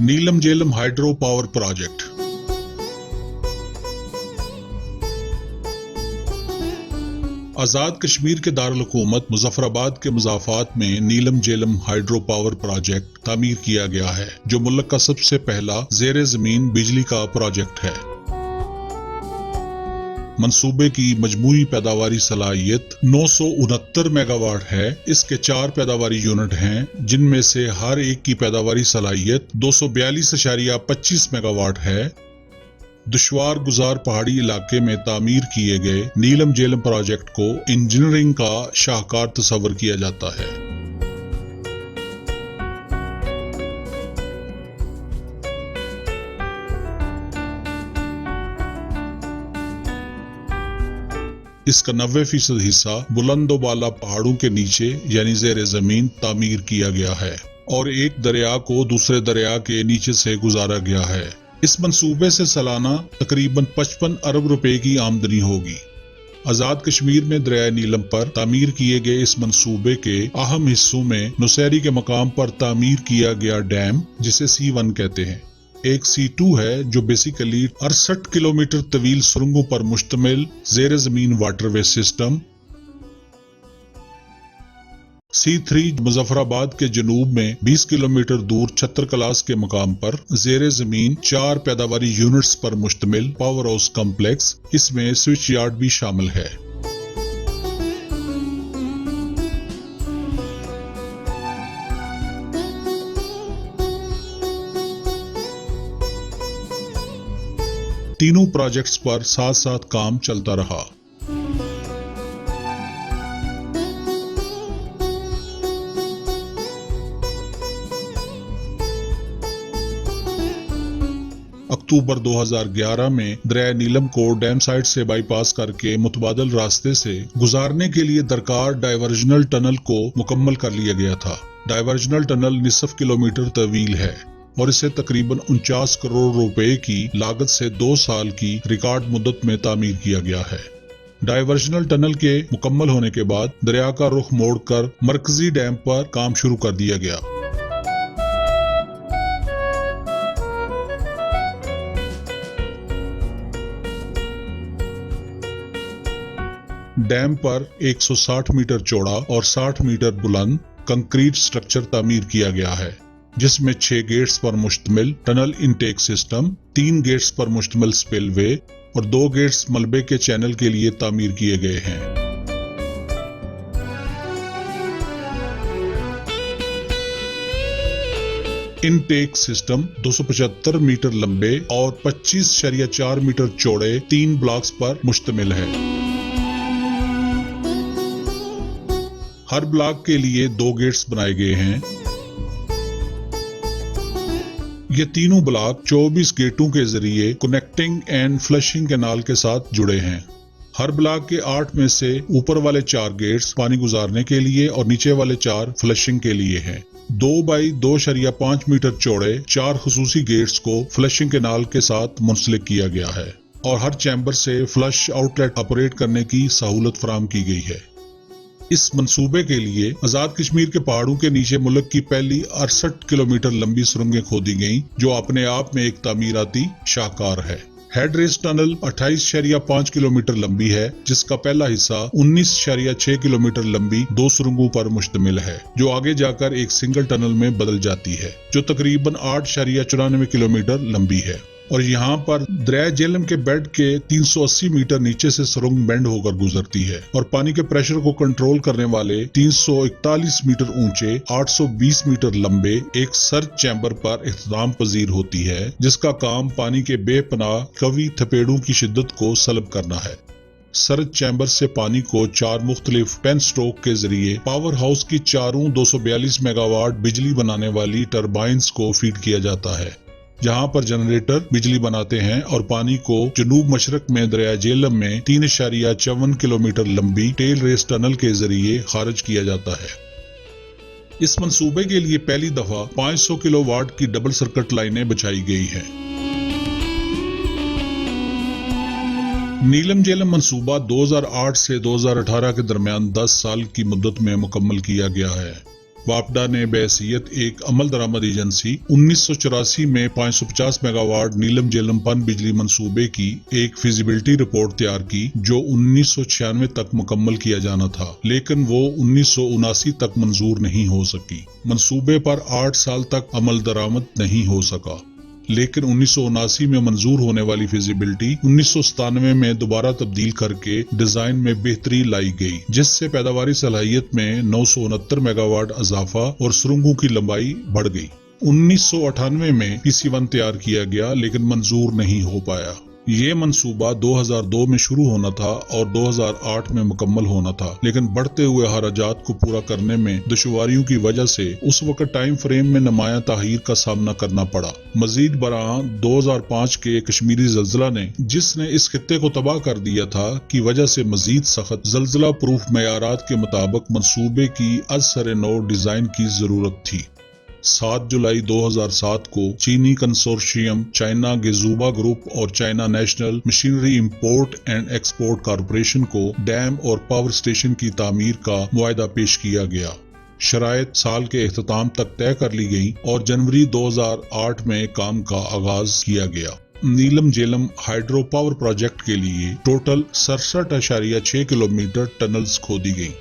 نیلم Jhelum hydro power project. Azad Kashmir کے دارالحکومت مظفر آباد کے مضافات میں نیلم جیلم ہائیڈرو پاور پروجیکٹ تعمیر کیا گیا ہے، جو ملک کا سب سے پہلا زیر زمین بجلی کا پروجیکٹ ہے۔ منصوبے کی مجموعی پیداواری صلاحیت 969 میگا واٹ ہے۔ اس کے 4 پیداواری یونٹ ہیں، جن میں سے ہر ایک کی پیداواری صلاحیت 242.25 میگا واٹ ہے۔ دشوار گزار پہاڑی علاقے میں تعمیر کیے گئے نیلم جیلم پروجیکٹ کو انجینئرنگ کا شاہکار تصور کیا جاتا ہے۔ اس کا 90% حصہ بلند و بالا پہاڑوں کے نیچے یعنی زیر زمین تعمیر کیا گیا ہے اور ایک دریا کو دوسرے دریا کے نیچے سے گزارا گیا ہے۔ اس منصوبے سے سالانہ تقریباً 55 ارب روپے کی آمدنی ہوگی۔ آزاد کشمیر میں دریائے نیلم پر تعمیر کیے گئے اس منصوبے کے اہم حصوں میں نوسیری کے مقام پر تعمیر کیا گیا ڈیم، جسے C1 کہتے ہیں، ایک C2 ہے جو بیسیکلی 68 کلومیٹر طویل سرنگوں پر مشتمل زیر زمین واٹر وے سسٹم، C3 مظفر آباد کے جنوب میں 20 کلومیٹر دور چھتر کلاس کے مقام پر زیر زمین 4 پیداواری یونٹس پر مشتمل پاور ہاؤس کمپلیکس، اس میں سوئچ یارڈ بھی شامل ہے۔ تینوں پروجیکٹس پر ساتھ ساتھ کام چلتا رہا۔ اکتوبر 2011 میں دریائے نیلم کو ڈیم سائٹ سے بائی پاس کر کے متبادل راستے سے گزارنے کے لیے درکار ڈائیورژنل ٹنل کو مکمل کر لیا گیا تھا۔ ڈائیورژنل ٹنل نصف کلومیٹر طویل ہے اور اسے تقریباً 49 کروڑ روپے کی لاگت سے 2 سال کی ریکارڈ مدت میں تعمیر کیا گیا ہے۔ ڈائیورژنل ٹنل کے مکمل ہونے کے بعد دریا کا رخ موڑ کر مرکزی ڈیم پر کام شروع کر دیا گیا۔ ڈیم پر 160 میٹر چوڑا اور 60 میٹر بلند کنکریٹ سٹرکچر تعمیر کیا گیا ہے، جس میں 6 گیٹس پر مشتمل ٹنل انٹیک سسٹم، 3 گیٹس پر مشتمل سپل وے اور 2 گیٹس ملبے کے چینل کے لیے تعمیر کیے گئے ہیں۔ انٹیک سسٹم 275 میٹر لمبے اور 25.4 میٹر چوڑے 3 بلاکس پر مشتمل ہے۔ ہر بلاک کے لیے 2 گیٹس بنائے گئے ہیں۔ یہ تینوں بلاک 24 گیٹوں کے ذریعے کنیکٹنگ اینڈ فلشنگ کینال کے ساتھ جڑے ہیں۔ ہر بلاک کے 8 میں سے اوپر والے 4 گیٹس پانی گزارنے کے لیے اور نیچے والے 4 فلشنگ کے لیے ہیں۔ 2 بائی 2.5 میٹر چوڑے 4 خصوصی گیٹس کو فلشنگ کینال کے ساتھ منسلک کیا گیا ہے اور ہر چیمبر سے فلش آؤٹ لیٹ آپریٹ کرنے کی سہولت فراہم کی گئی ہے۔ اس منصوبے کے لیے آزاد کشمیر کے پہاڑوں کے نیچے ملک کی پہلی 68 کلومیٹر لمبی سرنگیں کھودی گئیں، جو اپنے آپ میں ایک تعمیراتی شاہکار ہے۔ ہیڈ ریس ٹنل 28.5 کلومیٹر لمبی ہے، جس کا پہلا حصہ 19.6 کلومیٹر لمبی 2 سرنگوں پر مشتمل ہے، جو آگے جا کر ایک سنگل ٹنل میں بدل جاتی ہے، جو تقریباً 8.94 کلومیٹر لمبی ہے، اور یہاں پر دریائے جیلم کے بیڈ کے 380 میٹر نیچے سے سرنگ بینڈ ہو کر گزرتی ہے اور پانی کے پریشر کو کنٹرول کرنے والے 341 میٹر اونچے 820 میٹر لمبے ایک سرچ چیمبر پر اختتام پذیر ہوتی ہے، جس کا کام پانی کے بے پناہ قوی تھپیڑوں کی شدت کو سلب کرنا ہے۔ سرچ چیمبر سے پانی کو 4 مختلف پین سٹروک کے ذریعے پاور ہاؤس کی چاروں 242 میگا واٹ بجلی بنانے والی ٹربائنز کو فیڈ کیا جاتا ہے، جہاں پر جنریٹر بجلی بناتے ہیں اور پانی کو جنوب مشرق میں دریائے جیلم میں 3.54 کلومیٹر لمبی ٹیل ریس ٹنل کے ذریعے خارج کیا جاتا ہے۔ اس منصوبے کے لیے پہلی دفعہ 500 کلو واٹ کی ڈبل سرکٹ لائنیں بچھائی گئی ہیں۔ نیلم جیلم منصوبہ 2008 سے 2018 کے درمیان 10 سال کی مدت میں مکمل کیا گیا ہے۔ واپڈا نے بحیثیت ایک عمل درآمد ایجنسی 1984 میں 550 میگا واٹ نیلم جیلم پن بجلی منصوبے کی ایک فیزیبلٹی رپورٹ تیار کی جو 1996 تک مکمل کیا جانا تھا، لیکن وہ 1979 تک منظور نہیں ہو سکی۔ منصوبے پر 8 سال تک عمل درآمد نہیں ہو سکا، لیکن 1979 میں منظور ہونے والی فیزیبلٹی 1997 میں دوبارہ تبدیل کر کے ڈیزائن میں بہتری لائی گئی، جس سے پیداواری صلاحیت میں 969 میگا واٹ اضافہ اور سرنگوں کی لمبائی بڑھ گئی۔ 1998 میں PC1 تیار کیا گیا لیکن منظور نہیں ہو پایا۔ یہ منصوبہ 2002 میں شروع ہونا تھا اور 2008 میں مکمل ہونا تھا، لیکن بڑھتے ہوئے اخراجات کو پورا کرنے میں دشواریوں کی وجہ سے اس وقت ٹائم فریم میں نمایاں تاخیر کا سامنا کرنا پڑا۔ مزید برآں 2005 کے کشمیری زلزلہ نے، جس نے اس خطے کو تباہ کر دیا تھا، کی وجہ سے مزید سخت زلزلہ پروف معیارات کے مطابق منصوبے کی از سر نو ڈیزائن کی ضرورت تھی۔ 7 جولائی 2007 کو چینی کنسورشیم چائنا گیزوبا گروپ اور China national machinery import and export corporation کو ڈیم اور پاور اسٹیشن کی تعمیر کا معاہدہ پیش کیا گیا۔ شرائط سال کے اختتام تک طے کر لی گئی اور جنوری 2008 میں کام کا آغاز کیا گیا۔ نیلم جیلم ہائیڈرو پاور پروجیکٹ کے لیے ٹوٹل 67.6 کلومیٹر ٹنلز کھودی گئی۔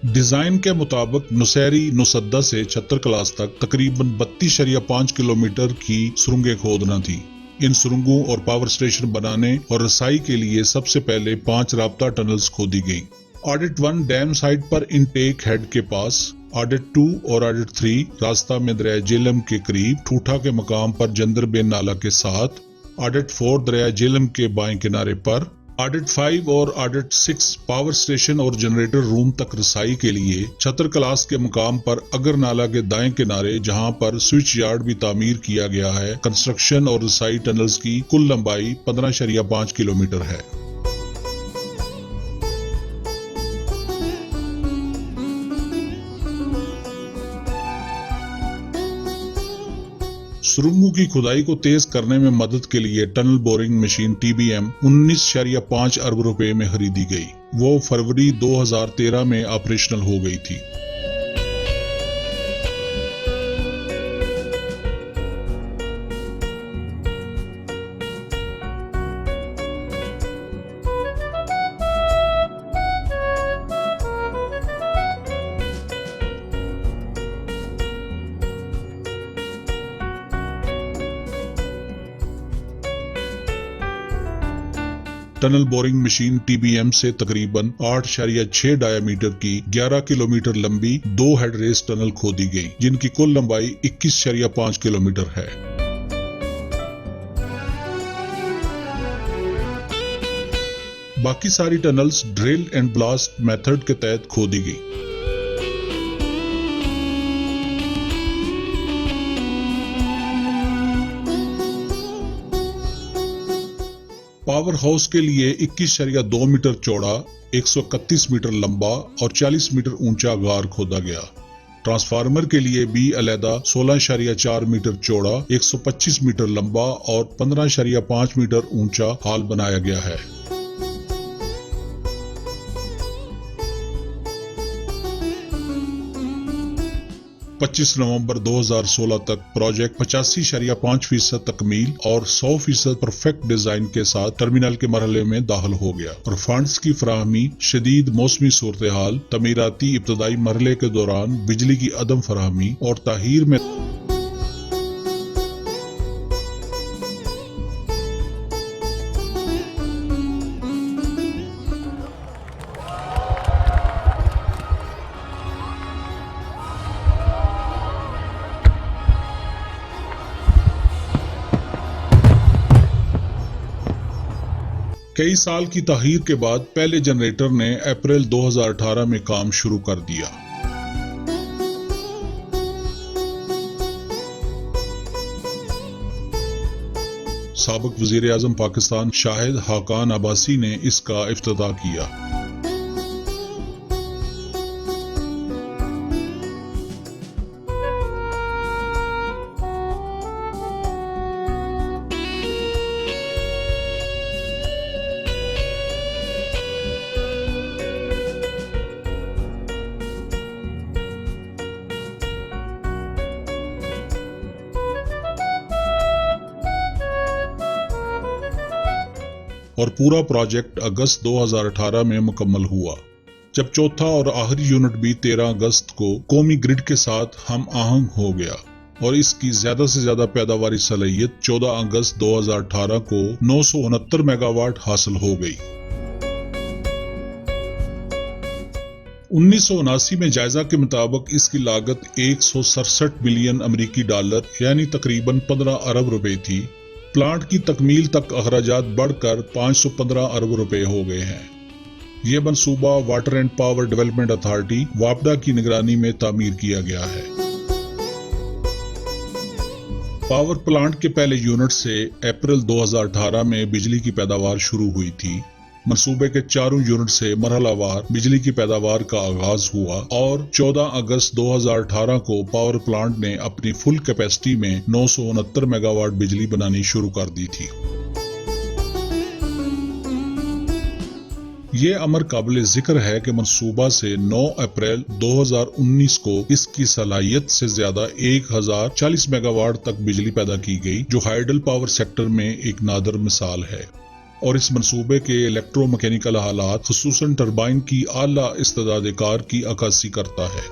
ڈیزائن کے مطابق نوسیری نوسدہ سے چھتر کلاس تک تقریباً 32.5 کلومیٹر کی سرنگیں کھودنا تھی۔ ان سرنگوں اور پاور اسٹیشن بنانے اور رسائی کے لیے سب سے پہلے 5 رابطہ ٹنلز کھودی گئیں۔ آڈٹ 1 ڈیم سائٹ پر انٹیک ہیڈ کے پاس، آڈٹ 2 اور آڈٹ 3 راستہ میں دریائے جیلم کے قریب ٹھوٹا کے مقام پر جندر بین نالہ کے ساتھ، آڈٹ 4 دریائے جیلم کے بائیں کنارے پر، آڈٹ 5 اور آڈٹ 6 پاور اسٹیشن اور جنریٹر روم تک رسائی کے لیے چھتر کلاس کے مقام پر اگر نالہ کے دائیں کنارے جہاں پر سوئچ یارڈ بھی تعمیر کیا گیا ہے۔ کنسٹرکشن اور رسائی ٹنلز کی کل لمبائی 15.5 کلومیٹر ہے۔ سرنگوں کی کھدائی کو تیز کرنے میں مدد کے لیے ٹنل بورنگ مشین TBM 19.5 ارب روپے میں خریدی گئی۔ وہ فروری 2013 میں آپریشنل ہو گئی تھی۔ ٹنل بورنگ مشین TBM سے تقریباً 8.6 ڈایا میٹر کی 11 کلومیٹر لمبی 2 ہیڈ ریس ٹنل کھودی گئی، جن کی کل لمبائی 21.5 کلومیٹر ہے۔ باقی ساری tunnels drill and blast method کے تحت کھودی گئی۔ پاور ہاؤس کے لیے 21.2 میٹر چوڑا، 131 میٹر لمبا اور 40 میٹر اونچا غار کھودا گیا۔ ٹرانسفارمر کے لیے بھی علیحدہ 16.4 میٹر چوڑا، 125 میٹر لمبا اور 15.5 میٹر اونچا ہال بنایا گیا ہے۔ 25 نومبر 2016 تک پروجیکٹ 85.5% تکمیل اور 100% پرفیکٹ ڈیزائن کے ساتھ ٹرمینل کے مرحلے میں داخل ہو گیا اور فنڈز کی فراہمی، شدید موسمی صورتحال، تعمیراتی ابتدائی مرحلے کے دوران بجلی کی عدم فراہمی اور تاخیر میں کئی سال کی تاخیر کے بعد پہلے جنریٹر نے اپریل 2018 میں کام شروع کر دیا۔ سابق وزیر اعظم پاکستان شاہد حقان عباسی نے اس کا افتتاح کیا۔ اور پورا پروجیکٹ اگست 2018 میں مکمل ہوا، جب چوتھا اور آخری یونٹ بھی 13 اگست کو قومی گرڈ کے ساتھ ہم آہنگ ہو گیا اور اس کی زیادہ سے زیادہ پیداواری صلاحیت 14 اگست 2018 کو 969 میگا واٹ حاصل ہو گئی۔ 1979 میں جائزہ کے مطابق اس کی لاگت 167 بلین امریکی ڈالر یعنی تقریباً 15 ارب روپے تھی۔ پلانٹ کی تکمیل تک اخراجات بڑھ کر 515 ارب روپے ہو گئے ہیں۔ یہ منصوبہ water and power development authority واپڈا کی نگرانی میں تعمیر کیا گیا ہے۔ پاور پلانٹ کے پہلے یونٹ سے اپریل 2018 میں بجلی کی پیداوار شروع ہوئی تھی۔ منصوبے کے چاروں یونٹ سے مرحلہ وار بجلی کی پیداوار کا آغاز ہوا اور 14 اگست 2018 کو پاور پلانٹ نے اپنی فل کیپیسٹی میں 969 میگا واٹ بجلی بنانی شروع کر دی تھی۔ یہ امر قابل ذکر ہے کہ منصوبہ سے 9 اپریل 2019 کو اس کی صلاحیت سے زیادہ 1040 میگا واٹ تک بجلی پیدا کی گئی، جو ہائیڈل پاور سیکٹر میں ایک نادر مثال ہے اور اس منصوبے کے الیکٹرو میکینیکل حالات خصوصاً ٹربائن کی اعلیٰ استعداد کار کی عکاسی کرتا ہے۔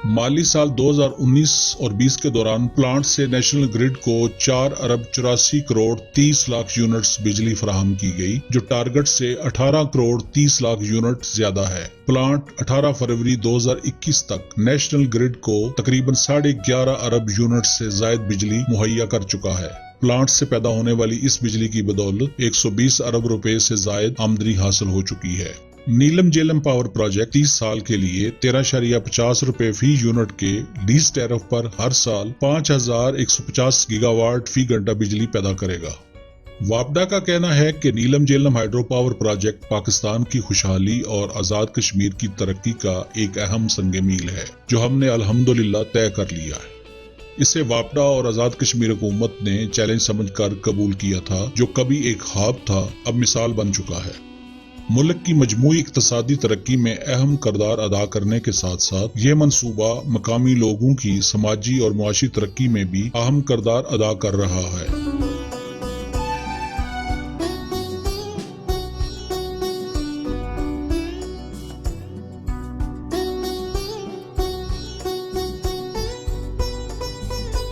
مالی سال 2019 اور 20 کے دوران پلانٹ سے نیشنل گرڈ کو 4 ارب 84 کروڑ 30 لاکھ یونٹس بجلی فراہم کی گئی، جو ٹارگٹ سے 18 کروڑ 30 لاکھ یونٹ زیادہ ہے۔ پلانٹ 18 فروری 2021 تک نیشنل گرڈ کو تقریباً 11.5 ارب یونٹ سے زائد بجلی مہیا کر چکا ہے۔ پلانٹ سے پیدا ہونے والی اس بجلی کی بدولت 120 ارب روپے سے زائد آمدنی حاصل ہو چکی ہے۔ نیلم جیلم پاور پروجیکٹ 30 سال کے لیے 13.50 روپے فی یونٹ کے لیز ٹیرف پر ہر سال 5150 گیگا واٹ فی گھنٹہ بجلی پیدا کرے گا۔ واپڈا کا کہنا ہے کہ Neelum Jhelum hydro power project Pakistan کی خوشحالی اور آزاد کشمیر کی ترقی کا ایک اہم سنگ میل ہے، جو ہم نے الحمدللہ طے کر لیا ہے۔ اسے واپڈا اور آزاد کشمیر حکومت نے چیلنج سمجھ کر قبول کیا تھا، جو کبھی ایک خواب تھا اب مثال بن چکا ہے۔ ملک کی مجموعی اقتصادی ترقی میں اہم کردار ادا کرنے کے ساتھ ساتھ یہ منصوبہ مقامی لوگوں کی سماجی اور معاشی ترقی میں بھی اہم کردار ادا کر رہا ہے۔